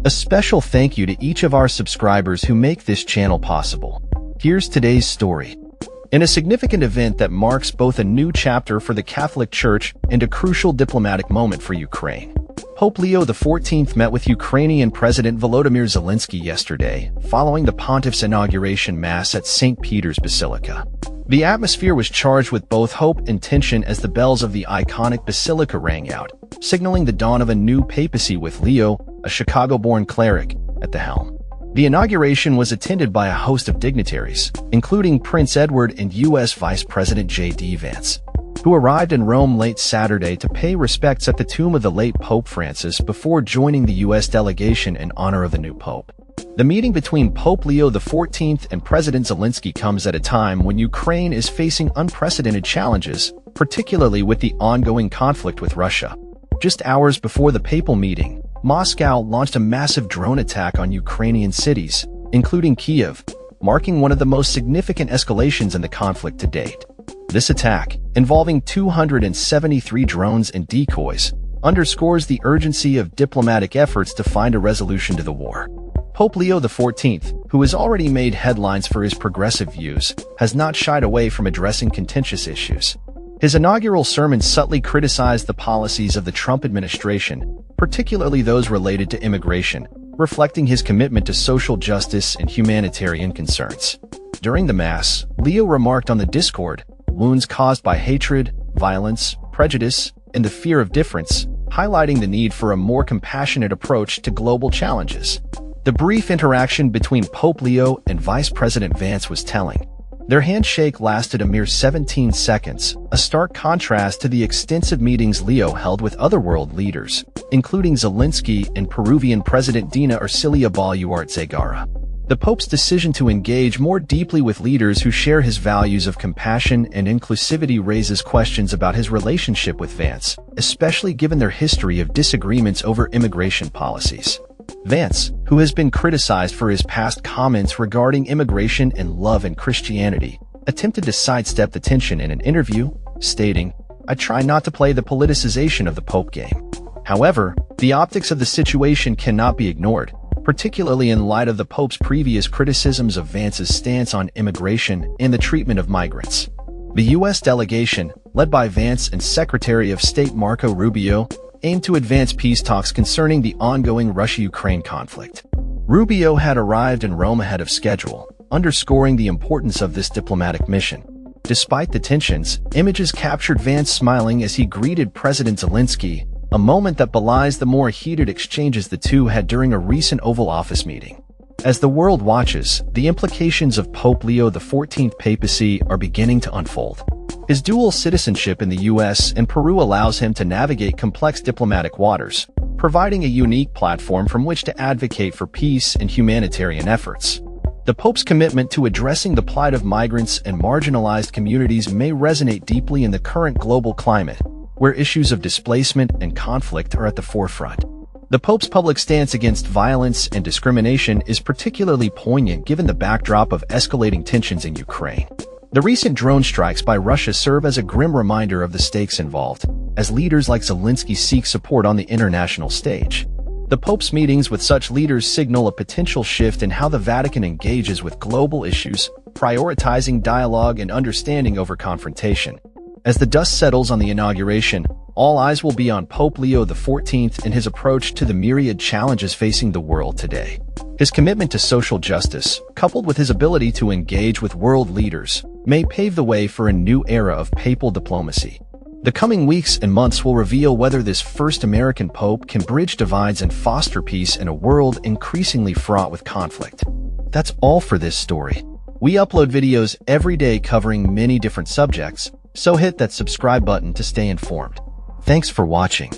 A special thank you to each of our subscribers who make this channel possible. Here's today's story. In a significant event that marks both a new chapter for the Catholic Church and a crucial diplomatic moment for Ukraine, Pope Leo XIV met with Ukrainian President Volodymyr Zelensky yesterday, following the pontiff's inauguration Mass at St. Peter's Basilica. The atmosphere was charged with both hope and tension as the bells of the iconic basilica rang out, signaling the dawn of a new papacy with Leo, a Chicago-born cleric, at the helm. The inauguration was attended by a host of dignitaries, including Prince Edward and U.S. Vice President J.D. Vance, who arrived in Rome late Saturday to pay respects at the tomb of the late Pope Francis before joining the U.S. delegation in honor of the new pope. The meeting between Pope Leo XIV and President Zelensky comes at a time when Ukraine is facing unprecedented challenges, particularly with the ongoing conflict with Russia. Just hours before the papal meeting, Moscow launched a massive drone attack on Ukrainian cities, including Kyiv, marking one of the most significant escalations in the conflict to date. This attack, involving 273 drones and decoys, underscores the urgency of diplomatic efforts to find a resolution to the war. Pope Leo XIV, who has already made headlines for his progressive views, has not shied away from addressing contentious issues. His inaugural sermon subtly criticized the policies of the Trump administration, particularly those related to immigration, reflecting his commitment to social justice and humanitarian concerns. During the Mass, Leo remarked on the discord, wounds caused by hatred, violence, prejudice, and the fear of difference, highlighting the need for a more compassionate approach to global challenges. The brief interaction between Pope Leo and Vice President Vance was telling. Their handshake lasted a mere 17 seconds, a stark contrast to the extensive meetings Leo held with other world leaders, including Zelensky and Peruvian President Dina Ercilia Boluarte. The Pope's decision to engage more deeply with leaders who share his values of compassion and inclusivity raises questions about his relationship with Vance, especially given their history of disagreements over immigration policies. Vance, who has been criticized for his past comments regarding immigration and love and Christianity, attempted to sidestep the tension in an interview, stating, "I try not to play the politicization of the Pope game." However, the optics of the situation cannot be ignored, particularly in light of the Pope's previous criticisms of Vance's stance on immigration and the treatment of migrants. The U.S. delegation, led by Vance and Secretary of State Marco Rubio, aimed to advance peace talks concerning the ongoing Russia-Ukraine conflict. Rubio had arrived in Rome ahead of schedule, underscoring the importance of this diplomatic mission. Despite the tensions, images captured Vance smiling as he greeted President Zelensky, a moment that belies the more heated exchanges the two had during a recent Oval Office meeting. As the world watches, the implications of Pope Leo XIV papacy are beginning to unfold. His dual citizenship in the U.S. and Peru allows him to navigate complex diplomatic waters, providing a unique platform from which to advocate for peace and humanitarian efforts. The Pope's commitment to addressing the plight of migrants and marginalized communities may resonate deeply in the current global climate, where issues of displacement and conflict are at the forefront. The Pope's public stance against violence and discrimination is particularly poignant given the backdrop of escalating tensions in Ukraine. The recent drone strikes by Russia serve as a grim reminder of the stakes involved, as leaders like Zelensky seek support on the international stage. The Pope's meetings with such leaders signal a potential shift in how the Vatican engages with global issues, prioritizing dialogue and understanding over confrontation. As the dust settles on the inauguration, all eyes will be on Pope Leo XIV and his approach to the myriad challenges facing the world today. His commitment to social justice, coupled with his ability to engage with world leaders, may pave the way for a new era of papal diplomacy. The coming weeks and months will reveal whether this first American pope can bridge divides and foster peace in a world increasingly fraught with conflict. That's all for this story. We upload videos every day covering many different subjects, so hit that subscribe button to stay informed. Thanks for watching.